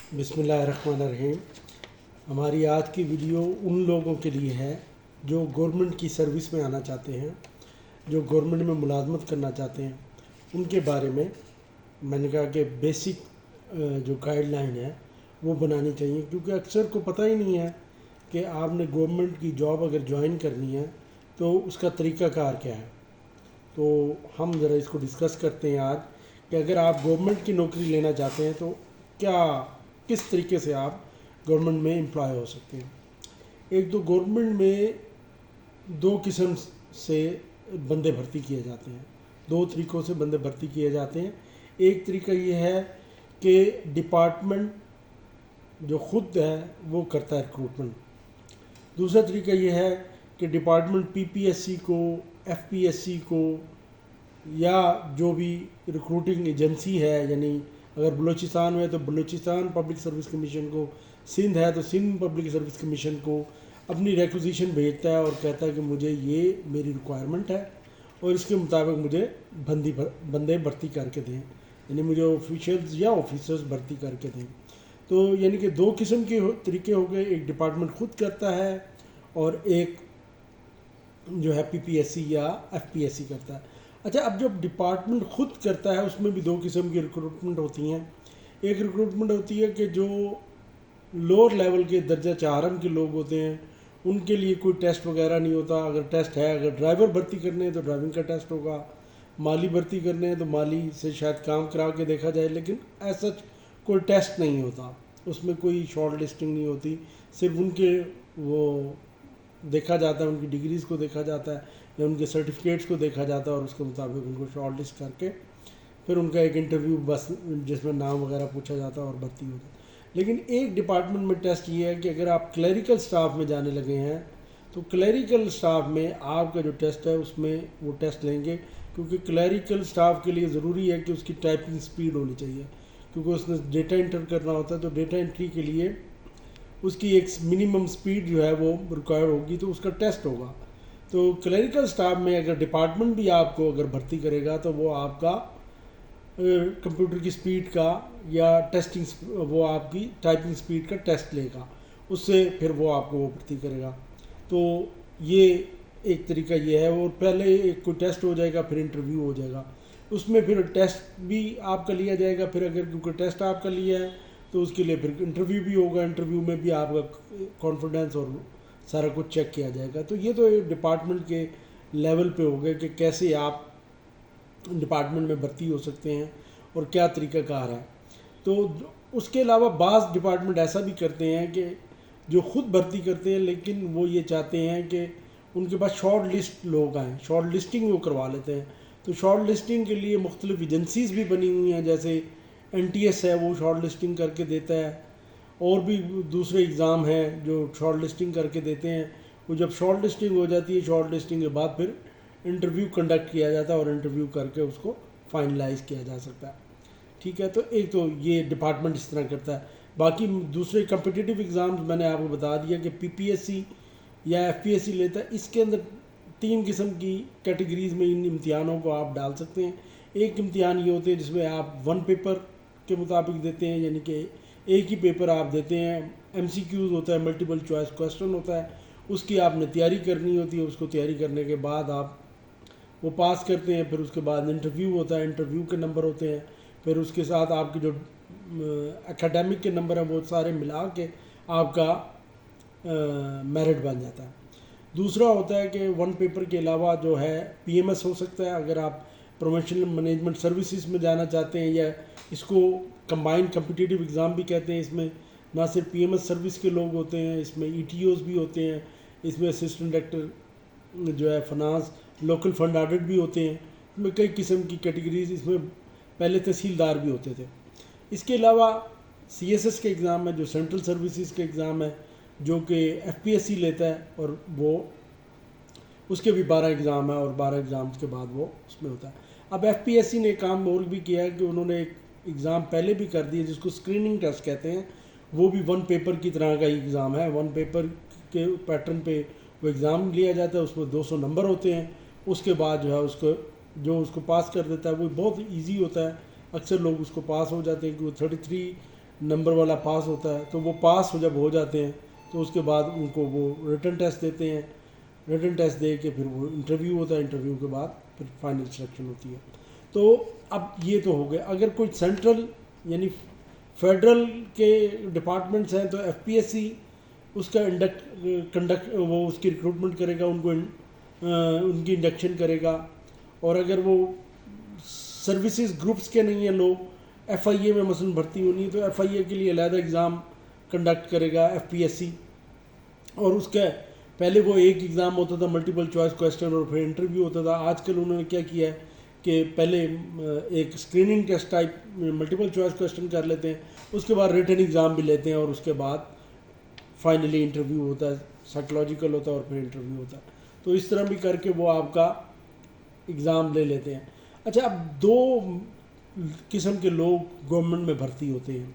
بسم اللہ الرحمن الرحیم۔ ہماری آج کی ویڈیو ان لوگوں کے لیے ہے جو گورنمنٹ کی سروس میں آنا چاہتے ہیں، جو گورنمنٹ میں ملازمت کرنا چاہتے ہیں۔ ان کے بارے میں نے کہا کہ بیسک جو گائیڈ لائن ہے وہ بنانی چاہیے، کیونکہ اکثر کو پتہ ہی نہیں ہے کہ آپ نے گورنمنٹ کی جاب اگر جوائن کرنی ہے تو اس کا طریقہ کار کیا ہے۔ تو ہم ذرا اس کو ڈسکس کرتے ہیں آج کہ اگر آپ گورنمنٹ کی نوکری لینا چاہتے ہیں تو کس طریقے سے آپ گورنمنٹ میں امپلائی ہو سکتے ہیں۔ ایک تو گورنمنٹ میں دو قسم سے بندے بھرتی کیے جاتے ہیں، دو طریقوں سے بندے بھرتی کیے جاتے ہیں۔ ایک طریقہ یہ ہے کہ ڈپارٹمنٹ جو خود ہے وہ کرتا ہے ریکروٹمنٹ۔ دوسرا طریقہ یہ ہے کہ ڈپارٹمنٹ پی پی ایس سی کو، ایف پی ایس سی کو، یا جو بھی ریکروٹنگ ایجنسی ہے، یعنی اگر بلوچستان میں ہے تو بلوچستان پبلک سروس کمیشن کو، سندھ ہے تو سندھ پبلک سروس کمیشن کو اپنی ریکوزیشن بھیجتا ہے اور کہتا ہے کہ مجھے یہ میری ریکوائرمنٹ ہے اور اس کے مطابق مجھے بندے بھرتی کر کے دیں، یعنی مجھے آفیشلز یا آفیسرز بھرتی کر کے دیں۔ تو یعنی کہ دو قسم کے طریقے ہو گئے، ایک ڈپارٹمنٹ خود کرتا ہے اور ایک جو ہے پی پی ایس سی یا ایف پی ایس سی کرتا ہے۔ اچھا، اب جب ڈپارٹمنٹ خود کرتا ہے اس میں بھی دو قسم کی ریکروٹمنٹ ہوتی ہیں۔ ایک ریکروٹمنٹ ہوتی ہے کہ جو لوور لیول کے درجہ چہارم کے لوگ ہوتے ہیں ان کے لیے کوئی ٹیسٹ وغیرہ نہیں ہوتا۔ اگر ٹیسٹ ہے، اگر ڈرائیور بھرتی کرنے ہیں تو ڈرائیونگ کا ٹیسٹ ہوگا، مالی بھرتی کرنے ہیں تو مالی سے شاید کام کرا کے دیکھا جائے، لیکن ایسا کوئی ٹیسٹ نہیں ہوتا، اس میں کوئی شارٹ لسٹنگ نہیں ہوتی، صرف ان کے وہ دیکھا جاتا ہے، ان کی ڈگریز کو دیکھا جاتا ہے یا ان کے سرٹیفکیٹس کو دیکھا جاتا ہے اور اس کے مطابق ان کو شارٹ لسٹ کر کے پھر ان کا ایک انٹرویو بس جس میں نام وغیرہ پوچھا جاتا ہے اور بھرتی ہوتی ہے۔ لیکن ایک ڈپارٹمنٹ میں ٹیسٹ یہ ہے کہ اگر آپ کلیریکل سٹاف میں جانے لگے ہیں تو کلیریکل سٹاف میں آپ کا جو ٹیسٹ ہے اس میں وہ ٹیسٹ لیں گے، کیونکہ کلیریکل سٹاف کے لیے ضروری ہے کہ اس کی ٹائپنگ سپیڈ ہونی چاہیے، کیونکہ اس نے ڈیٹا انٹر کرنا ہوتا ہے، تو ڈیٹا انٹری کے لیے اس کی ایک منیمم سپیڈ جو ہے وہ ریکوائر ہوگی، تو اس کا ٹیسٹ ہوگا۔ تو کلیریکل سٹاف میں اگر ڈپارٹمنٹ بھی آپ کو اگر بھرتی کرے گا تو وہ آپ کا کمپیوٹر کی سپیڈ کا یا ٹیسٹنگ وہ آپ کی ٹائپنگ سپیڈ کا ٹیسٹ لے گا، اس سے پھر وہ آپ کو وہ بھرتی کرے گا۔ تو یہ ایک طریقہ یہ ہے، اور پہلے ایک کوئی ٹیسٹ ہو جائے گا پھر انٹرویو ہو جائے گا، اس میں پھر ٹیسٹ بھی آپ کا لیا جائے گا، پھر اگر کیونکہ ٹیسٹ آپ کا لیا ہے تو اس کے لیے پھر انٹرویو بھی ہوگا، انٹرویو میں بھی آپ کا کانفیڈنس اور سارا کچھ چیک کیا جائے گا۔ تو یہ تو ڈپارٹمنٹ کے لیول پہ ہو گئے کہ کیسے آپ ڈپارٹمنٹ میں بھرتی ہو سکتے ہیں اور کیا طریقہ کار ہے۔ تو اس کے علاوہ بعض ڈپارٹمنٹ ایسا بھی کرتے ہیں کہ جو خود بھرتی کرتے ہیں لیکن وہ یہ چاہتے ہیں کہ ان کے پاس شارٹ لسٹ لوگ آئیں، شارٹ لسٹنگ وہ کروا لیتے ہیں۔ تو شارٹ لسٹنگ کے لیے مختلف ایجنسیز بھی بنی ہوئی ہیں، جیسے این ٹی ایس ہے وہ شارٹ لسٹنگ کر کے دیتا ہے، اور بھی دوسرے اگزام ہیں جو شارٹ لسٹنگ کر کے دیتے ہیں۔ وہ جب شارٹ لسٹنگ ہو جاتی ہے، شارٹ لسٹنگ کے بعد پھر انٹرویو کنڈکٹ کیا جاتا ہے اور انٹرویو کر کے اس کو فائنلائز کیا جا سکتا ہے۔ ٹھیک ہے، تو ایک تو یہ ڈپارٹمنٹ اس طرح کرتا ہے۔ باقی دوسرے کمپٹیٹیو ایگزامز میں نے آپ کو بتا دیا کہ پی پی ایس سی یا ایف پی ایس سی لیتا ہے، اس کے اندر تین قسم کی کیٹیگریز میں ان امتحانوں کو آپ ڈال سکتے ہیں۔ ایک امتحان یہ ہوتے ہیں جس میں آپ ون پیپر کے مطابق دیتے ہیں، یعنی کہ ایک ہی پیپر آپ دیتے ہیں، ایم سی کیوز ہوتا ہے، ملٹیپل چوائس کویسچن ہوتا ہے، اس کی آپ نے تیاری کرنی ہوتی ہے، اس کو تیاری کرنے کے بعد آپ وہ پاس کرتے ہیں، پھر اس کے بعد انٹرویو ہوتا ہے، انٹرویو کے نمبر ہوتے ہیں، پھر اس کے ساتھ آپ کی جو اکیڈیمک کے نمبر ہیں وہ سارے ملا کے آپ کا میرٹ بن جاتا ہے۔ دوسرا ہوتا ہے کہ ون پیپر کے علاوہ جو ہے پی ایم ایس ہو سکتا ہے، اگر آپ پروفیشنل مینجمنٹ سروسز میں جانا چاہتے ہیں، یا اس کو کمبائنڈ کمپٹیٹیو ایگزام بھی کہتے ہیں۔ اس میں نہ صرف پی ایم ایس سروس کے لوگ ہوتے ہیں، اس میں ای ٹی اوز بھی ہوتے ہیں، اس میں اسسٹنٹ ڈائریکٹر جو ہے فنانس لوکل فنڈ آڈٹ بھی ہوتے ہیں، اس میں کئی قسم کی کیٹیگریز، اس میں پہلے تحصیلدار بھی ہوتے تھے۔ اس کے علاوہ سی ایس ایس کے ایگزام ہے جو سینٹرل سروسز کے ایگزام ہے، جو کہ ایف پی ایس سی لیتا ہے، اور وہ اس کے بھی 12 ایگزام ہیں اور 12 ایگزامز کے بعد وہ اس میں ہوتا ہے۔ اب ایف پی ایس سی نے کام اور بھی کیا ہے کہ انہوں نے ایک ایگزام پہلے بھی کر دی ہے جس کو اسکریننگ ٹیسٹ کہتے ہیں، وہ بھی ون پیپر کی طرح کا ہی ایگزام ہے، ون پیپر کے پیٹرن پہ وہ ایگزام لیا جاتا ہے، اس میں 200 نمبر ہوتے ہیں۔ اس کے بعد جو ہے اس کو پاس کر دیتا ہے، وہ بہت ایزی ہوتا ہے، اکثر لوگ اس کو پاس ہو جاتے ہیں کہ وہ 33 نمبر والا پاس ہوتا ہے، تو وہ پاس جب ہو جاتے ہیں تو اس کے بعد ان کو وہ ریٹن ٹیسٹ دیتے ہیں، ریٹن ٹیسٹ دے کے پھر وہ انٹرویو ہوتا ہے، انٹرویو کے بعد پھر فائنل سلیکشن ہوتی ہے۔ تو اب یہ تو ہو گیا۔ اگر کوئی سینٹرل یعنی فیڈرل کے ڈپارٹمنٹس ہیں تو ایف پی ایس سی اس کا کنڈکٹ وہ اس کی ریکروٹمنٹ کرے گا، ان کو ان کی انڈکشن کرے گا۔ اور اگر وہ سروسز گروپس کے نہیں ہیں لوگ، ایف آئی اے میں مثلاً بھرتی ہونی ہے تو ایف آئی اے کے لیے علیحدہ ایگزام کنڈکٹ کرے گا ایف پی ایس سی۔ اور اس کے پہلے وہ ایک ایگزام ہوتا تھا ملٹیپل چوائس کویسچن اور پھر انٹرویو ہوتا تھا۔ آج کل انہوں نے کیا کیا ہے کہ پہلے ایک screening test type multiple choice question کر لیتے ہیں، اس کے بعد ریٹن ایگزام بھی لیتے ہیں، اور اس کے بعد فائنلی انٹرویو ہوتا ہے، سائیکولوجیکل ہوتا ہے اور پھر انٹرویو ہوتا ہے۔ تو اس طرح بھی کر کے وہ آپ کا ایگزام لے لیتے ہیں۔ اچھا، اب دو قسم کے لوگ گورنمنٹ میں بھرتی ہوتے ہیں۔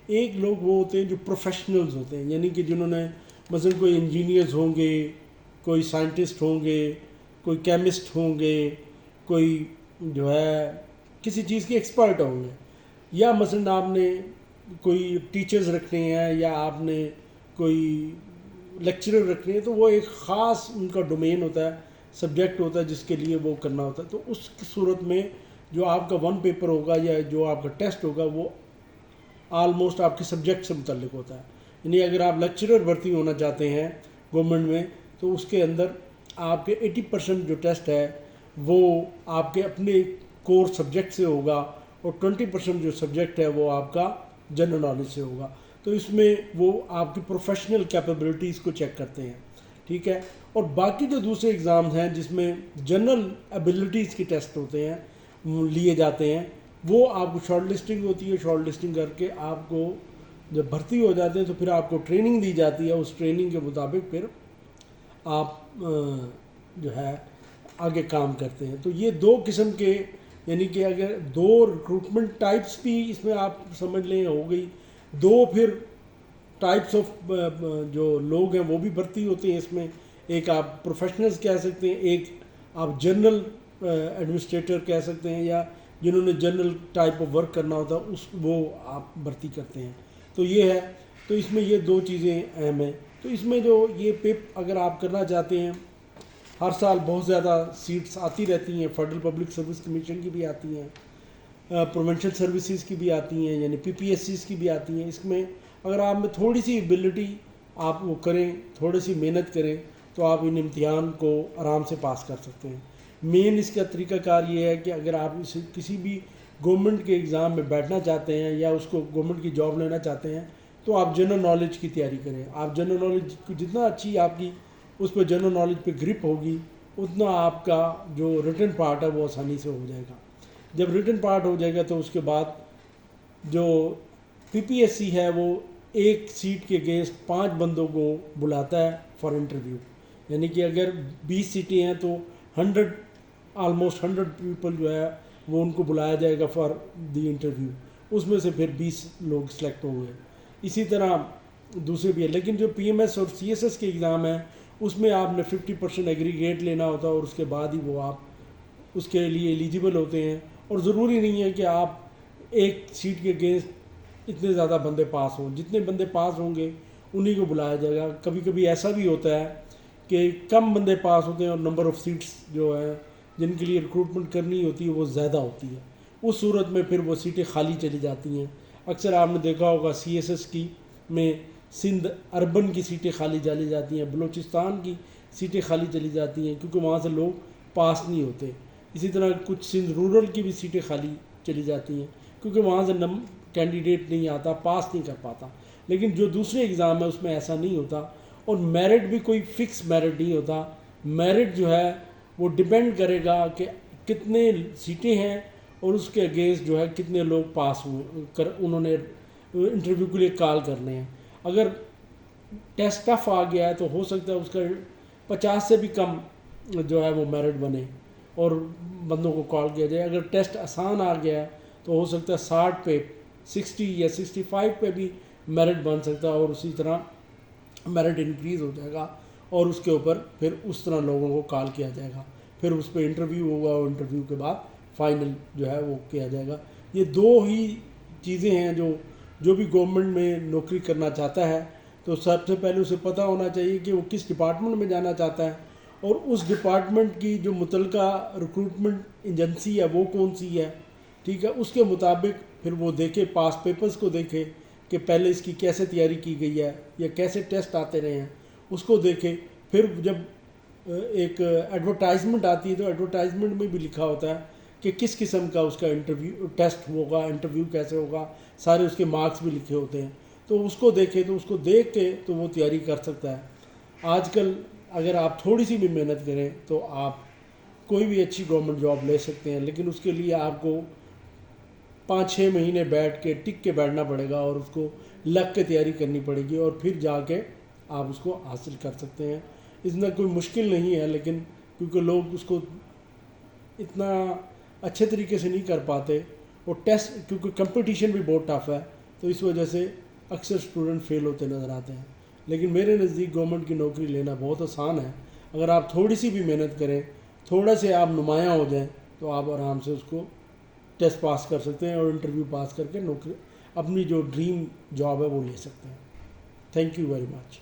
ایک لوگ وہ ہوتے ہیں جو پروفیشنلز ہوتے ہیں، یعنی کہ جنہوں نے مثلا کوئی انجینئرز ہوں گے، کوئی سائنٹسٹ ہوں گے، کوئی کیمسٹ ہوں گے، کوئی جو ہے کسی چیز کے ایکسپرٹ ہوں گے، یا مثلا آپ نے کوئی ٹیچرز رکھنے ہیں یا آپ نے کوئی لیکچرر رکھنے ہیں، تو وہ ایک خاص ان کا ڈومین ہوتا ہے، سبجیکٹ ہوتا ہے جس کے لیے وہ کرنا ہوتا ہے۔ تو اس صورت میں جو آپ کا ون پیپر ہوگا یا جو آپ کا ٹیسٹ ہوگا وہ آلموسٹ آپ کے سبجیکٹ سے متعلق ہوتا ہے۔ یعنی اگر آپ لیکچرر بھرتی ہونا چاہتے ہیں گورنمنٹ میں تو اس کے اندر آپ کے 80% جو ٹیسٹ ہے وہ آپ کے اپنے کور سبجیکٹ سے ہوگا، اور 20% جو سبجیکٹ ہے وہ آپ کا جنرل نالج سے ہوگا۔ تو اس میں وہ آپ کی پروفیشنل کیپیبلٹیز کو چیک کرتے ہیں، ٹھیک ہے۔ اور باقی جو دوسرے ایگزامز ہیں جس میں جنرل ایبلٹیز کے ٹیسٹ ہوتے ہیں لیے جاتے ہیں، وہ آپ کو شارٹ لسٹنگ ہوتی ہے، شارٹ لسٹنگ کر کے آپ کو جب بھرتی ہو جاتے ہیں تو پھر آپ کو ٹریننگ دی جاتی ہے، اس ٹریننگ کے مطابق پھر آپ جو ہے آگے کام کرتے ہیں۔ تو یہ دو قسم کے، یعنی کہ اگر دو ریکروٹمنٹ ٹائپس بھی اس میں آپ سمجھ لیں ہو گئی، دو پھر ٹائپس آف جو لوگ ہیں وہ بھی بھرتی ہوتے ہیں اس میں۔ ایک آپ پروفیشنلز کہہ سکتے ہیں، ایک آپ جنرل ایڈمنسٹریٹر کہہ سکتے ہیں، یا جنہوں نے جنرل ٹائپ آف ورک کرنا ہوتا ہے وہ آپ بھرتی کرتے ہیں۔ تو یہ ہے، تو اس میں یہ دو چیزیں اہم ہیں۔ تو اس میں جو یہ پپ اگر آپ کرنا چاہتے ہیں، ہر سال بہت زیادہ سیٹس آتی رہتی ہیں، فیڈرل پبلک سروس کمیشن کی بھی آتی ہیں، پروونشل سروسز کی بھی آتی ہیں، یعنی پی پی ایس سیز کی بھی آتی ہیں۔ اس میں اگر آپ میں تھوڑی سی ایبلٹی آپ وہ کریں، تھوڑی سی محنت کریں، تو آپ ان امتحان کو آرام سے پاس کر سکتے ہیں۔ مین اس کا طریقہ کار یہ ہے کہ اگر آپ کسی بھی گورنمنٹ کے ایگزام میں بیٹھنا چاہتے ہیں یا اس کو گورنمنٹ کی جاب لینا چاہتے ہیں تو آپ جنرل نالج کی تیاری کریں۔ آپ جنرل نالج جتنا اچھی آپ کی اس پہ جنرل نالج پہ گرپ ہوگی، اتنا آپ کا جو ریٹن پارٹ ہے وہ آسانی سے ہو جائے گا۔ جب ریٹن پارٹ ہو جائے گا تو اس کے بعد جو پی پی ایس سی ہے وہ ایک سیٹ کے اگینسٹ 5 بندوں کو بلاتا ہے فار انٹرویو، یعنی کہ اگر 20 سیٹیں ہیں تو 100 پیپل جو ہے وہ ان کو بلایا جائے گا فار دی انٹرویو، اس میں سے پھر 20 لوگ سلیکٹ ہوں گے۔ اسی طرح دوسرے بھی ہے، لیکن جو پی ایم ایس اور سی ایس ایس کے ایگزام ہیں اس میں آپ نے 50% ایگریگیٹ لینا ہوتا ہے، اور اس کے بعد ہی وہ آپ اس کے لیے ایلیجیبل ہوتے ہیں۔ اور ضروری نہیں ہے کہ آپ ایک سیٹ کے اگینسٹ اتنے زیادہ بندے پاس ہوں، جتنے بندے پاس ہوں گے انہی کو بلایا جائے گا۔ کبھی کبھی ایسا بھی ہوتا ہے کہ کم بندے پاس ہوتے ہیں اور نمبر آف سیٹس جو ہے جن کے لیے ریکروٹمنٹ کرنی ہوتی ہے وہ زیادہ ہوتی ہے، اس صورت میں پھر وہ سیٹیں خالی چلی جاتی ہیں۔ اکثر آپ نے دیکھا ہوگا سی ایس ایس کی میں سندھ اربن کی سیٹیں خالی چلی جاتی ہیں، بلوچستان کی سیٹیں خالی چلی جاتی ہیں کیونکہ وہاں سے لوگ پاس نہیں ہوتے۔ اسی طرح کچھ سندھ رورل کی بھی سیٹیں خالی چلی جاتی ہیں کیونکہ وہاں سے کینڈیڈیٹ نہیں آتا، پاس نہیں کر پاتا۔ لیکن جو دوسرے ایگزام ہے اس میں ایسا نہیں ہوتا، اور میرٹ بھی کوئی فکس میرٹ نہیں ہوتا۔ میرٹ جو ہے وہ ڈیپینڈ کرے گا کہ کتنے سیٹیں ہیں اور اس کے اگینسٹ جو ہے کتنے لوگ پاس ہوئے انہوں نے انٹرویو کے لیے کال کرنے ہیں۔ اگر ٹیسٹ ٹف آ گیا ہے تو ہو سکتا ہے اس کا 50 سے بھی کم جو ہے وہ میرٹ بنے اور بندوں کو کال کیا جائے۔ اگر ٹیسٹ آسان آ گیا ہے تو ہو سکتا ہے 60 پہ 60 یا 65 پہ بھی میرٹ بن سکتا ہے، اور اسی طرح میرٹ انکریز ہو جائے گا اور اس کے اوپر پھر اس طرح لوگوں کو کال کیا جائے گا، پھر اس پہ انٹرویو ہوگا اور انٹرویو کے بعد فائنل جو ہے وہ کیا جائے گا۔ یہ دو ہی چیزیں ہیں جو جو بھی گورنمنٹ میں نوکری کرنا چاہتا ہے تو سب سے پہلے اسے پتہ ہونا چاہیے کہ وہ کس ڈپارٹمنٹ میں جانا چاہتا ہے، اور اس ڈپارٹمنٹ کی جو متعلقہ ریکروٹمنٹ ایجنسی ہے وہ کون سی ہے، ٹھیک ہے، اس کے مطابق پھر وہ دیکھے، پاس پیپرز کو دیکھے کہ پہلے اس کی کیسے تیاری کی گئی ہے یا کیسے ٹیسٹ آتے رہے ہیں، اس کو دیکھے۔ پھر جب ایک ایڈورٹائزمنٹ آتی ہے تو ایڈورٹائزمنٹ میں بھی لکھا ہوتا ہے کہ کس قسم کا اس کا انٹرویو ٹیسٹ ہوگا، انٹرویو کیسے ہوگا، سارے اس کے مارکس بھی لکھے ہوتے ہیں، تو اس کو دیکھے، تو اس کو دیکھ کے تو وہ تیاری کر سکتا ہے۔ آج کل اگر آپ تھوڑی سی بھی محنت کریں تو آپ کوئی بھی اچھی گورنمنٹ جاب لے سکتے ہیں، لیکن اس کے لیے آپ کو 5-6 مہینے بیٹھ کے ٹک کے بیٹھنا پڑے گا اور اس کو لگ کے تیاری کرنی پڑے گی، اور پھر جا کے آپ اس کو حاصل کر سکتے ہیں۔ اتنا کوئی مشکل نہیں ہے، لیکن کیونکہ لوگ اس کو اتنا اچھے طریقے سے نہیں کر پاتے، اور ٹیسٹ کیونکہ کمپٹیشن بھی بہت ٹف ہے، تو اس وجہ سے اکثر اسٹوڈنٹ فیل ہوتے نظر آتے ہیں۔ لیکن میرے نزدیک گورنمنٹ کی نوکری لینا بہت آسان ہے، اگر آپ تھوڑی سی بھی محنت کریں، تھوڑا سے آپ نمایاں ہو جائیں تو آپ آرام سے اس کو ٹیسٹ پاس کر سکتے ہیں اور انٹرویو پاس کر کے نوکری اپنی جو ڈریم جاب ہے وہ لے سکتے ہیں۔ Thank you very much.